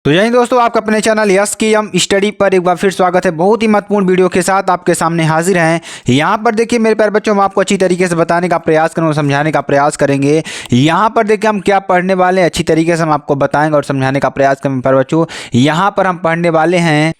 तो जय हिंद दोस्तों, आपका अपने चैनल यस की एम स्टडी पर एक बार फिर स्वागत है। बहुत ही महत्वपूर्ण वीडियो के साथ आपके सामने हाजिर हैं। यहाँ पर देखिए मेरे प्यारे बच्चों, हम आपको अच्छी तरीके से बताने का प्रयास करेंगे और समझाने का प्रयास करेंगे। यहाँ पर देखिए हम क्या पढ़ने वाले हैं, अच्छी तरीके से हम आपको बताएंगे और समझाने का प्रयास करेंगे प्यारे बच्चों। यहाँ पर हम पढ़ने वाले हैं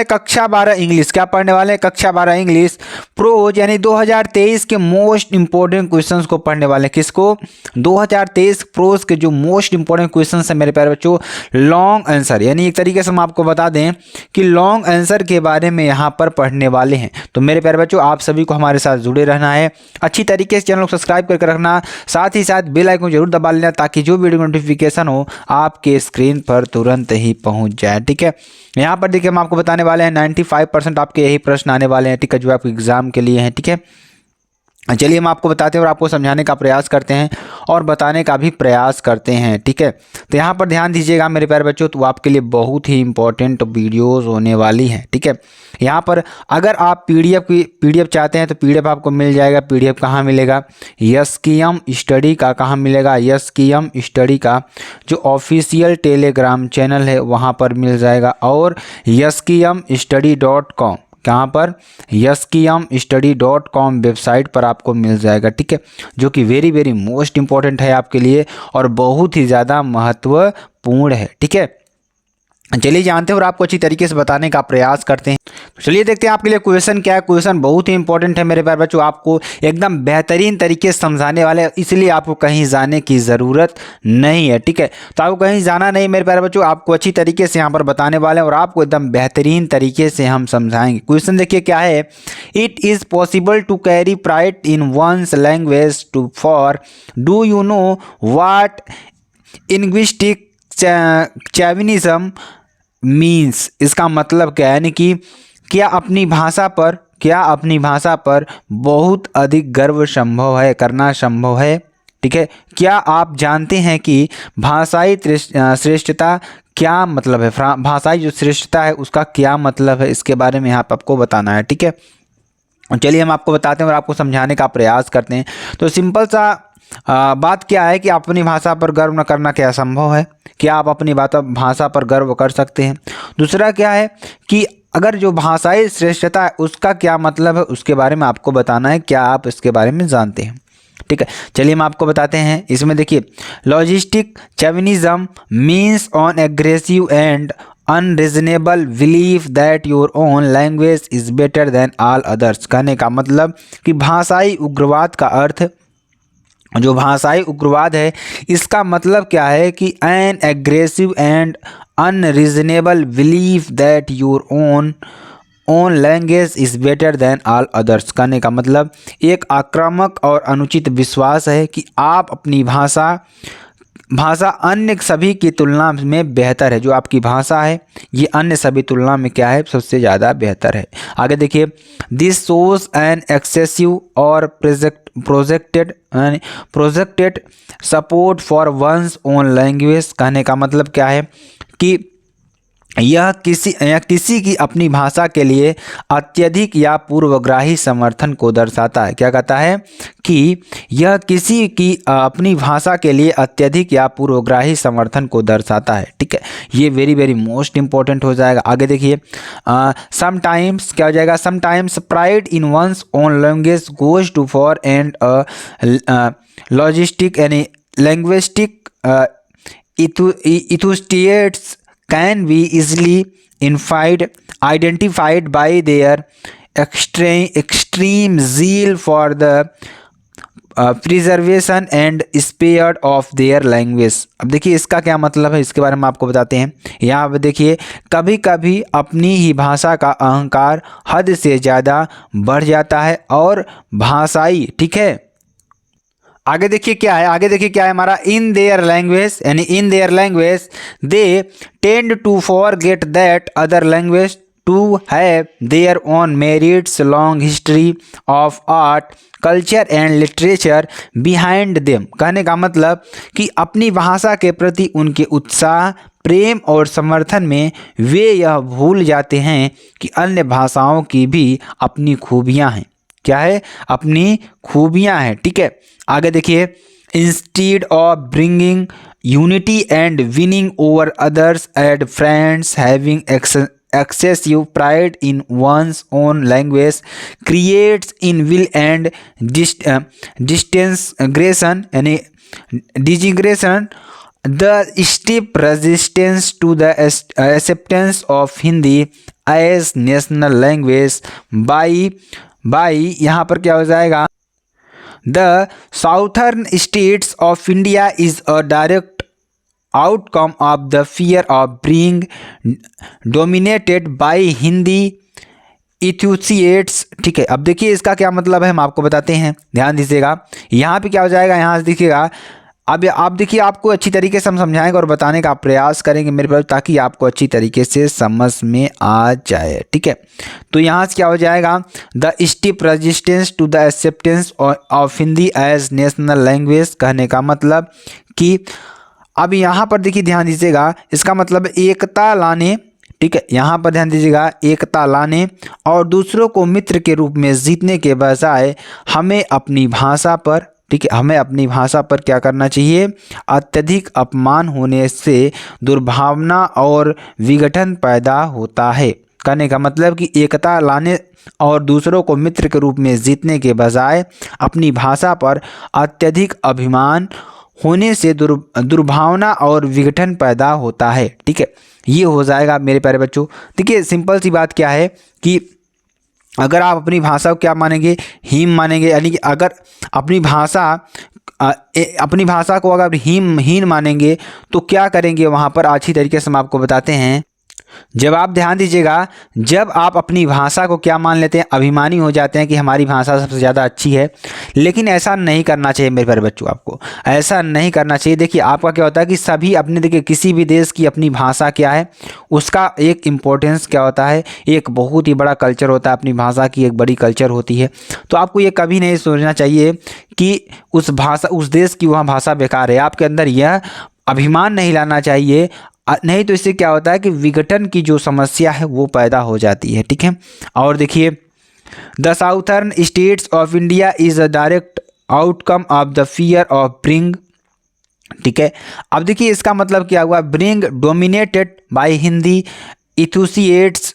कक्षा 12 इंग्लिश। क्या पढ़ने वाले हैं? कक्षा 12 इंग्लिश प्रोज, यानी 2023 के मोस्ट इंपॉर्टेंट क्वेश्चंस को पढ़ने वाले हैं। किसको? 2023 प्रोज के जो मोस्ट इंपॉर्टेंट क्वेश्चंस हैं मेरे प्यारे बच्चों, लॉन्ग आंसर, यानी एक तरीके से हम आपको बता दें कि लॉन्ग आंसर के बारे में यहाँ पर पढ़ने वाले हैं। तो मेरे प्यारे बच्चों, आप सभी को हमारे साथ जुड़े रहना है, अच्छी तरीके से चैनल को सब्सक्राइब करके रखना, साथ ही साथ बेल आइकन जरूर दबा लेना ताकि जो वीडियो नोटिफिकेशन हो आपके स्क्रीन पर तुरंत ही पहुँच जाए। ठीक है, यहाँ पर देखिए हम आपको बताने वाले हैं 95% आपके यही प्रश्न आने वाले हैं। ठीक है, जो आपके एग्जाम के लिए हैं। ठीक है, चलिए हम आपको बताते हैं और आपको समझाने का प्रयास करते हैं और बताने का भी प्रयास करते हैं। ठीक है, तो यहाँ पर ध्यान दीजिएगा मेरे प्यारे बच्चों, तो आपके लिए बहुत ही इंपॉर्टेंट वीडियोस होने वाली हैं। ठीक है, यहाँ पर अगर आप पीडीएफ चाहते हैं तो पीडीएफ आपको मिल जाएगा। पीडीएफ कहाँ मिलेगा? यस की एम स्टडी का। कहाँ मिलेगा? यस की एम स्टडी का जो ऑफिशियल टेलीग्राम चैनल है वहाँ पर मिल जाएगा, और yaskiyamstudy.com, कहाँ पर? yaskiyamstudy.com वेबसाइट पर आपको मिल जाएगा। ठीक है, जो कि वेरी वेरी मोस्ट इंपॉर्टेंट है आपके लिए और बहुत ही ज़्यादा महत्वपूर्ण है। ठीक है, चलिए जानते हैं और आपको अच्छी तरीके से बताने का प्रयास करते हैं। चलिए देखते हैं आपके लिए क्वेश्चन क्या है। क्वेश्चन बहुत ही इंपॉर्टेंट है मेरे प्यारे बच्चों, आपको एकदम बेहतरीन तरीके से समझाने वाले हैं, इसलिए आपको कहीं जाने की ज़रूरत नहीं है। ठीक है, तो आपको कहीं जाना नहीं मेरे प्यारे बच्चों, आपको अच्छी तरीके से यहाँ पर बताने वाले हैं और आपको एकदम बेहतरीन तरीके से हम समझाएंगे। क्वेश्चन देखिए क्या है। It is possible to carry pride in one's language too far do you know what linguistic chauvinism means. इसका मतलब क्या है? यानी कि क्या अपनी भाषा पर बहुत अधिक गर्व संभव है, करना संभव है। ठीक है, क्या आप जानते हैं कि भाषाई श्रेष्ठता क्या मतलब है? भाषाई जो श्रेष्ठता है उसका क्या मतलब है, इसके बारे में यहाँ पर आपको बताना है। ठीक है, चलिए हम आपको बताते हैं और आपको समझाने का प्रयास करते हैं। तो सिंपल सा बात क्या है कि अपनी भाषा पर गर्व न करना क्या संभव है? क्या आप अपनी भाषा पर गर्व कर सकते हैं? दूसरा क्या है कि अगर जो भाषाई श्रेष्ठता है उसका क्या मतलब है, उसके बारे में आपको बताना है। क्या आप इसके बारे में जानते हैं? ठीक है, चलिए हम आपको बताते हैं। इसमें देखिए, logistic chauvinism means an aggressive and unreasonable belief that your own language is better than all others. कहने का मतलब कि भाषाई उग्रवाद का अर्थ, जो भाषाई उग्रवाद है इसका मतलब क्या है कि N aggressive and unreasonable belief that your own language is better than all others. कहने का मतलब एक आक्रामक और अनुचित विश्वास है कि आप अपनी भाषा अन्य सभी की तुलना में बेहतर है। जो आपकी भाषा है ये अन्य सभी तुलना में क्या है? सबसे ज़्यादा बेहतर है। आगे देखिए, दिस शोज एन एक्सेसिव और projected support for once own language. कहने का मतलब क्या है कि यह किसी की अपनी भाषा के लिए अत्यधिक या पूर्वग्राही समर्थन को दर्शाता है। क्या कहता है? कि यह किसी की अपनी भाषा के लिए अत्यधिक या पूर्वग्राही समर्थन को दर्शाता है। ठीक है, ये वेरी वेरी मोस्ट इंपॉर्टेंट हो जाएगा। आगे देखिए, समटाइम्स क्या हो जाएगा? Sometimes pride in one's own language goes too far and logistic यानी linguistic enthusiasts can be easily identified by their extreme zeal for the preservation and spread of their language। अब देखिए इसका क्या मतलब है, इसके बारे में आपको बताते हैं। यहाँ पे देखिए, कभी कभी अपनी ही भाषा का अहंकार हद से ज़्यादा बढ़ जाता है और भाषाई, ठीक है, आगे देखिए क्या है हमारा, in their language they tend to forget that other language too have their own merits, long history of art, culture and literature behind them. कहने का मतलब कि अपनी भाषा के प्रति उनके उत्साह, प्रेम और समर्थन में वे यह भूल जाते हैं कि अन्य भाषाओं की भी अपनी खूबियाँ हैं। क्या है? अपनी खूबियाँ हैं। ठीक है, आगे देखिए, instead of bringing unity and winning over others and friends, having excessive pride in one's own language creates ill and disintegration यानी disintegration. The steep resistance to the acceptance of Hindi as national language by यहाँ पर क्या हो जाएगा, the southern states of India is a direct outcome of the fear of being dominated by Hindi enthusiasts. ठीक है, अब देखिए इसका क्या मतलब है, हम आपको बताते हैं, ध्यान दीजिएगा. यहाँ पे क्या हो जाएगा, यहाँ से देखिएगा, अब आप देखिए, आपको अच्छी तरीके से हम समझाएंगे और बताने का प्रयास करेंगे मेरे पास, ताकि आपको अच्छी तरीके से समझ में आ जाए. ठीक है, तो यहाँ से क्या हो जाएगा, the steep resistance to the acceptance of Hindi as national language. कहने का मतलब कि अब यहाँ पर देखिए, ध्यान दीजिएगा, इसका मतलब एकता लाने. ठीक है, यहाँ पर ध्यान दीजिएगा, एकता लाने और दूसरों को मित्र के रूप में जीतने के बजाय हमें अपनी भाषा पर, ठीक है, हमें अपनी भाषा पर क्या करना चाहिए, अत्यधिक अपमान होने से दुर्भावना और विघटन पैदा होता है. कहने का मतलब कि एकता लाने और दूसरों को मित्र के रूप में जीतने के बजाय अपनी भाषा पर अत्यधिक अभिमान होने से दुर्भावना और विघटन पैदा होता है. ठीक है, ये हो जाएगा मेरे प्यारे बच्चों. देखिए सिंपल सी बात क्या है कि अगर आप अपनी भाषा को क्या मानेंगे, हीन मानेंगे, यानी कि अगर अपनी भाषा को अगर हीन मानेंगे तो क्या करेंगे, वहाँ पर अच्छी तरीके से हम आपको बताते हैं. जब आप ध्यान दीजिएगा, जब आप अपनी भाषा को क्या मान लेते हैं, अभिमानी हो जाते हैं कि हमारी भाषा सबसे ज़्यादा अच्छी है. लेकिन ऐसा नहीं करना चाहिए मेरे प्यारे बच्चों, आपको ऐसा नहीं करना चाहिए. देखिए आपका क्या होता है कि सभी अपने, देखिए किसी भी देश की अपनी भाषा क्या है, उसका एक इम्पोर्टेंस क्या होता है, एक बहुत ही बड़ा कल्चर होता है, अपनी भाषा की एक बड़ी कल्चर होती है. तो आपको ये कभी नहीं सोचना चाहिए कि उस देश की वहाँ भाषा बेकार है. आपके अंदर यह अभिमान नहीं लाना चाहिए, नहीं तो इससे क्या होता है कि विघटन की जो समस्या है वो पैदा हो जाती है. ठीक है, और देखिए, the southern states of India is a direct outcome of the fear of bring. ठीक है, अब देखिए इसका मतलब क्या हुआ, ब्रिंग डोमिनेटेड बाय हिंदी एथुसिएट्स.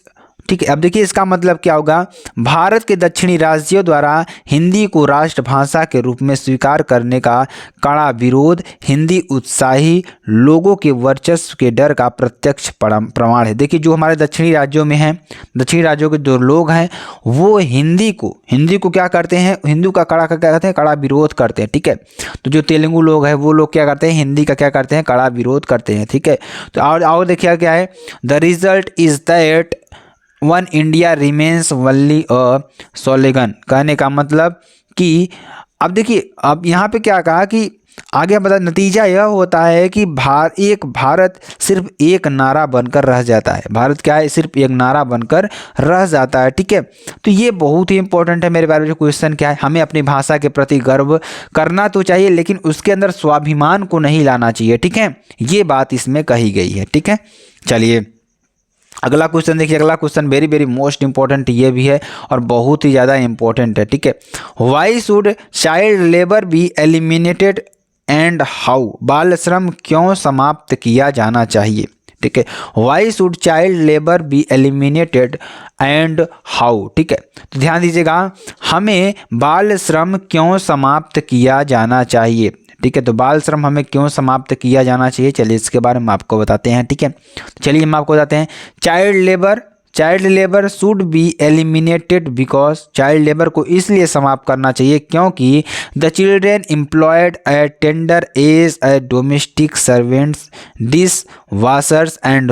ठीक है, अब देखिए इसका मतलब क्या होगा, भारत के दक्षिणी राज्यों द्वारा हिंदी को राष्ट्रभाषा के रूप में स्वीकार करने का कड़ा विरोध हिंदी उत्साही लोगों के वर्चस्व के डर का प्रत्यक्ष प्रमाण है. देखिए जो हमारे दक्षिणी राज्यों में हैं, दक्षिणी राज्यों के जो लोग हैं वो हिंदी को क्या करते हैं, हिंदी का क्या कहते हैं, कड़ा विरोध करते हैं. ठीक है, तो जो तेलुगु लोग हैं वो लोग क्या करते हैं, हिंदी का क्या करते हैं, कड़ा विरोध करते हैं. ठीक है, तो और देखिए क्या है, the result is that one India remains only a slogan. कहने का मतलब कि अब देखिए, अब यहाँ पे क्या कहा कि आगे बता, नतीजा यह होता है कि एक भारत सिर्फ एक नारा बनकर रह जाता है. भारत क्या है, सिर्फ एक नारा बनकर रह जाता है. ठीक है, तो ये बहुत ही इंपॉर्टेंट है मेरे बारे में. क्वेश्चन क्या है, हमें अपनी भाषा के प्रति गर्व करना तो चाहिए, लेकिन उसके अंदर स्वाभिमान को नहीं लाना चाहिए. ठीक है, ये बात इसमें कही गई है. ठीक है, चलिए अगला क्वेश्चन देखिए. अगला question very very most important ये भी है और बहुत ही ज़्यादा इंपॉर्टेंट है. ठीक है, why should child labour be eliminated and how. बाल श्रम क्यों समाप्त किया जाना चाहिए. ठीक है, why should child labour be eliminated and how. ठीक है, तो ध्यान दीजिएगा, हमें बाल श्रम क्यों समाप्त किया जाना चाहिए. ठीक है, तो बाल श्रम हमें क्यों समाप्त किया जाना चाहिए, चलिए इसके बारे में आपको बताते हैं. ठीक है, चलिए हम आपको बताते हैं. Child labour should be eliminated because. Child labour को इसलिए समाप्त करना चाहिए क्योंकि the children employed at tender age a domestic servants, dish washers and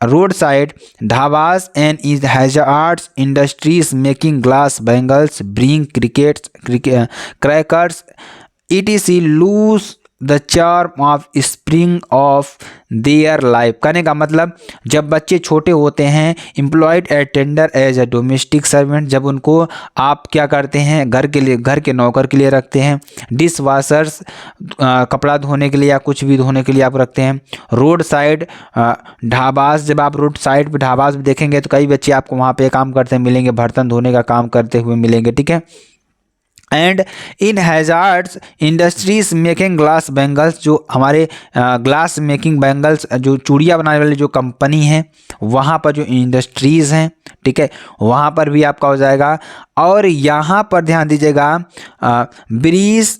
roadside dhabas and is hazardous industries making glass bangles, bring crackers etc lose the charm of spring of their life. कहने का मतलब जब बच्चे छोटे होते हैं, employed at tender age a domestic servant, जब उनको आप क्या करते हैं, घर के नौकर के लिए रखते हैं. डिश वाशर्स कपड़ा धोने के लिए या कुछ भी धोने के लिए आप रखते हैं. रोड साइड ढाबास, जब आप रोड साइड पे ढाबास भी देखेंगे तो कई बच्चे आपको वहाँ पे काम करते मिलेंगे, बर्तन धोने का काम करते हुए मिलेंगे. ठीक है, and in hazards industries making glass bangles, जो हमारे ग्लास मेकिंग बैंगल्स जो चूड़ियाँ बनाने वाली जो कंपनी है वहाँ पर जो इंडस्ट्रीज़ हैं, ठीक है, वहाँ पर भी आपका हो जाएगा। और यहाँ पर ध्यान दीजिएगा ब्रीज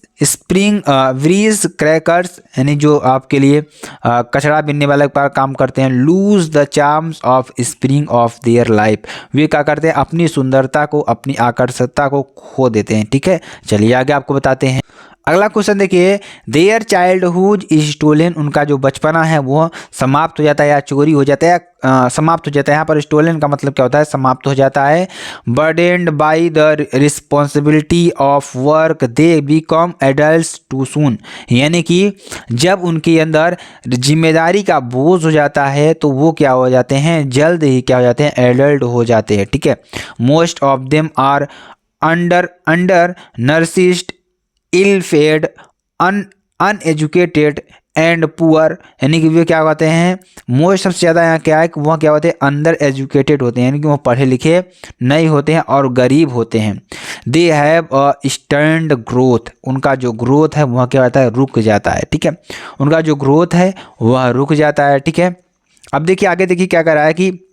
क्रैकर्स, यानी जो आपके लिए कचरा बिनने वाले पर काम करते हैं, lose the charms of spring of their life, वे क्या करते हैं अपनी सुंदरता को, अपनी आकर्षकता को खो देते हैं, ठीक है। चलिए आगे आपको बताते हैं। अगला क्वेश्चन देखिए, देयर चाइल्डहुड इज स्टोलन, उनका जो बचपना है वो समाप्त हो जाता है या चोरी हो जाता है, समाप्त हो जाता है। यहाँ पर स्टोलन का मतलब क्या होता है, समाप्त हो जाता है। Burdened by the responsibility of work they become adults too soon, यानी कि जब उनके अंदर जिम्मेदारी का बोझ हो जाता है तो वो क्या हो जाते हैं, जल्द ही क्या हो जाते हैं, एडल्ट हो जाते हैं, ठीक है। Most of them are undernourished, ill fed, uneducated and poor, यानी कि वे क्या होते हैं, मोस्ट सबसे ज़्यादा यहाँ क्या है कि वह क्या होते हैं, अंडर एजुकेटेड होते हैं, यानी कि वह पढ़े लिखे नहीं होते हैं और गरीब होते हैं। They have a stand growth, उनका जो ग्रोथ है वह क्या होता है, रुक जाता है, ठीक है, उनका जो ग्रोथ है वह रुक जाता है, ठीक है। अब देखिए आगे देखिए क्या कर रहा है कि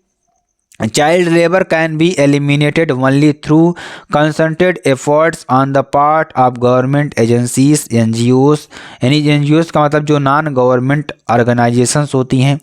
child labour can be eliminated only through concentrated efforts on the part of government agencies, NGOs, यानी एनजीओस का मतलब जो नॉन गवर्नमेंट ऑर्गेनाइजेशंस होती हैं,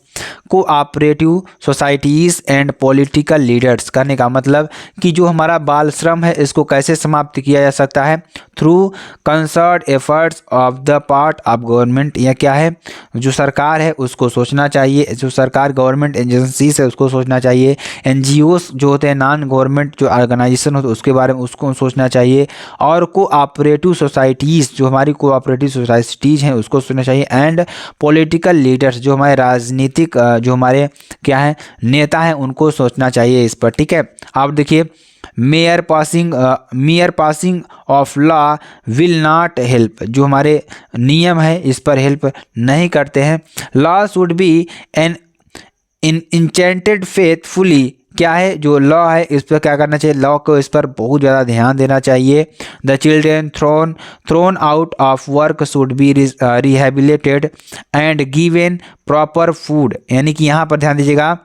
cooperative societies and political leaders, करने का मतलब कि जो हमारा बाल श्रम है इसको कैसे समाप्त किया जा सकता है, through concert efforts of the part of government, यह क्या है, जो सरकार है उसको सोचना चाहिए, जो सरकार गवर्नमेंट एजेंसीज है उसको सोचना चाहिए, एनजीओस जो होते हैं नॉन गवर्नमेंट जो ऑर्गेनाइजेशन होते हैं उसके बारे में उसको सोचना चाहिए, और कोऑपरेटिव सोसाइटीज़ जो हमारी कोऑपरेटिव सोसाइटीज़ हैं उसको सोचना चाहिए, एंड पॉलिटिकल लीडर्स जो हमारे राजनीतिक जो हमारे क्या है नेता हैं उनको सोचना चाहिए इस पर, ठीक है। आप देखिए mayor passing of law will not help, जो हमारे नियम है इस पर हेल्प नहीं करते हैं। Law should be an enchanted faithfully, क्या है जो लॉ है इस पर क्या करना चाहिए, लॉ को इस पर बहुत ज़्यादा ध्यान देना चाहिए। The children thrown out of work should be रिहेबिलिटेड and given proper food, यानी कि यहाँ पर ध्यान दीजिएगा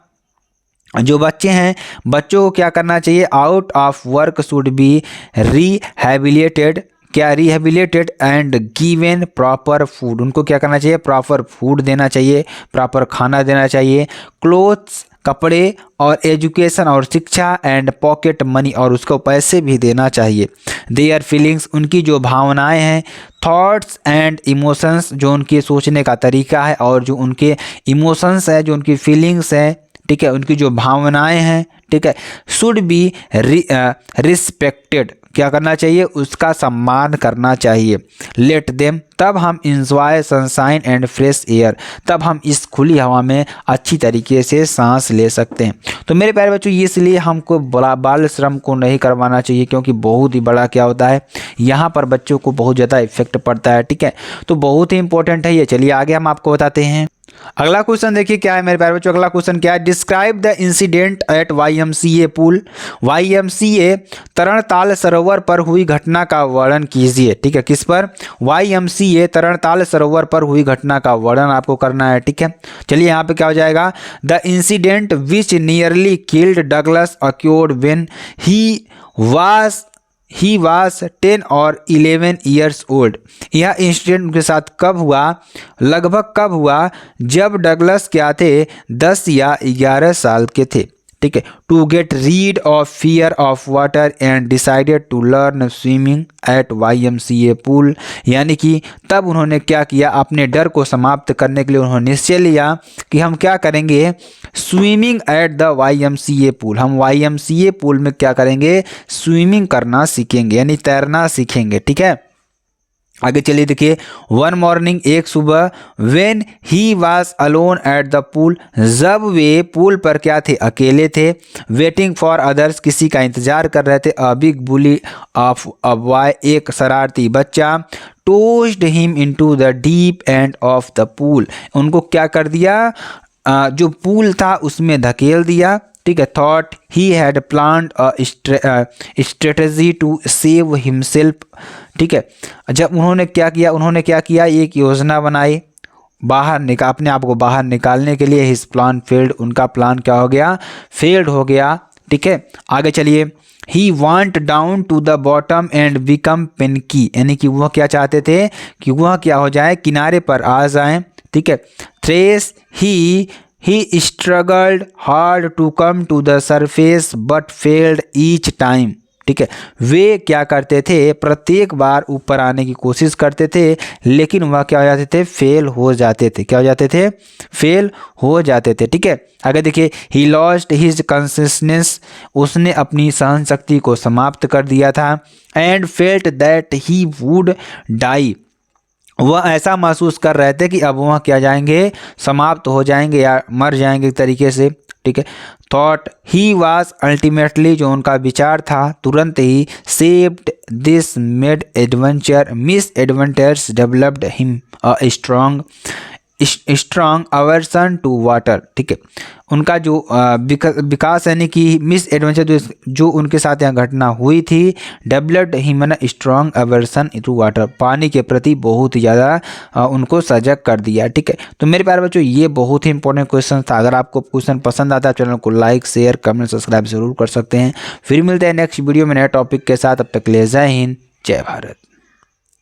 जो बच्चे हैं बच्चों को क्या करना चाहिए, out of work should be rehabilitated, क्या rehabilitated and given proper food, उनको क्या करना चाहिए, प्रॉपर फूड देना चाहिए, प्रॉपर खाना देना चाहिए। क्लोथ्स कपड़े और एजुकेशन और शिक्षा एंड पॉकेट मनी, और उसको पैसे भी देना चाहिए। देयर फीलिंग्स, उनकी जो भावनाएं हैं, थॉट्स एंड इमोशंस, जो उनके सोचने का तरीका है और जो उनके इमोशंस है, जो उनकी फीलिंग्स है, ठीक है, उनकी जो भावनाएं हैं, ठीक है, शुड बी रिस्पेक्टेड, क्या करना चाहिए, उसका सम्मान करना चाहिए। लेट देम, तब हम enjoy sunshine and fresh air, तब हम इस खुली हवा में अच्छी तरीके से सांस ले सकते हैं। तो मेरे प्यारे बच्चों इसलिए हमको बाल श्रम को नहीं करवाना चाहिए, क्योंकि बहुत ही बड़ा क्या होता है यहाँ पर बच्चों को बहुत ज़्यादा इफेक्ट पड़ता है, ठीक है, तो बहुत ही इंपॉर्टेंट है ये। चलिए आगे हम आपको बताते हैं। अगला क्वेश्चन देखिए क्या है मेरे प्यारे बच्चों, अगला क्वेश्चन क्या है, describe the incident at YMCA pool, YMCA तरणताल सरोवर पर हुई घटना का वर्णन कीजिए, ठीक है, किस पर, YMCA तरणताल सरोवर पर हुई घटना का वर्णन आपको करना है, ठीक है। चलिए यहाँ पे क्या हो जाएगा, the incident which nearly killed Douglas accrued when he was 10 और 11 ईयर्स ओल्ड, यह इंसिडेंट उनके साथ कब हुआ, लगभग कब हुआ, जब डगलस क्या थे 10 या 11 साल के थे, ठीक है। To get rid of fear of water and decided to learn swimming at YMCA pool, यानी कि तब उन्होंने क्या किया, अपने डर को समाप्त करने के लिए उन्होंने निश्चय लिया कि हम क्या करेंगे, swimming at the YMCA pool, हम YMCA पूल में क्या करेंगे, स्विमिंग करना सीखेंगे, यानी तैरना सीखेंगे, ठीक है। आगे चलिए देखिए, वन मॉर्निंग, एक सुबह, when he was alone at the pool, जब वे पूल पर क्या थे, अकेले थे, वेटिंग फॉर अदर्स, किसी का इंतजार कर रहे थे, a big bully of a boy, एक शरारती बच्चा, tossed him into the deep end of the pool, उनको क्या कर दिया, जो पूल था उसमें धकेल दिया, ठीक है, thought he had planned a strategy to save himself. ठीक है, जब उन्होंने क्या किया, एक योजना बनाई अपने आप को बाहर निकालने के लिए। हिज प्लान फेल्ड, उनका प्लान क्या हो गया, फेल्ड हो गया। ठीक है, आगे चलिए। He went down to the bottom and became panicky, यानी कि वह क्या चाहते थे कि वह क्या हो जाए, किनारे पर आ जाए। ठीक है, thrice he struggled hard to come to the surface but failed each time. ठीक है, वे क्या करते थे, प्रत्येक बार ऊपर आने की कोशिश करते थे, लेकिन वह क्या हो जाते थे, फेल हो जाते थे। क्या हो जाते थे, फेल हो जाते थे। ठीक है, आगे देखिए। ही लॉस्ट हिज कॉन्शियसनेस, उसने अपनी सहन शक्ति को समाप्त कर दिया था। And felt that he would die, वह ऐसा महसूस कर रहे थे कि अब वह क्या जाएंगे, समाप्त हो जाएंगे या मर जाएंगे एक तरीके से। ठीक है, थॉट ही वाज अल्टीमेटली, जो उनका विचार था, तुरंत ही saved this made adventure misadventures developed him a strong aversion to water. ठीक है, उनका जो विकास यानी कि मिस एडवेंचर जो उनके साथ यहाँ घटना हुई थी, developed him an strong aversion to water, पानी के प्रति बहुत ही ज़्यादा उनको सजग कर दिया। ठीक है, तो मेरे प्यारे बच्चों ये बहुत ही इंपॉर्टेंट क्वेश्चन था। अगर आपको क्वेश्चन पसंद आता है चैनल को लाइक शेयर कमेंट सब्सक्राइब जरूर कर सकते हैं। फिर मिलते हैं नेक्स्ट वीडियो में नए टॉपिक के साथ, अब तक ले जय हिंद जय भारत।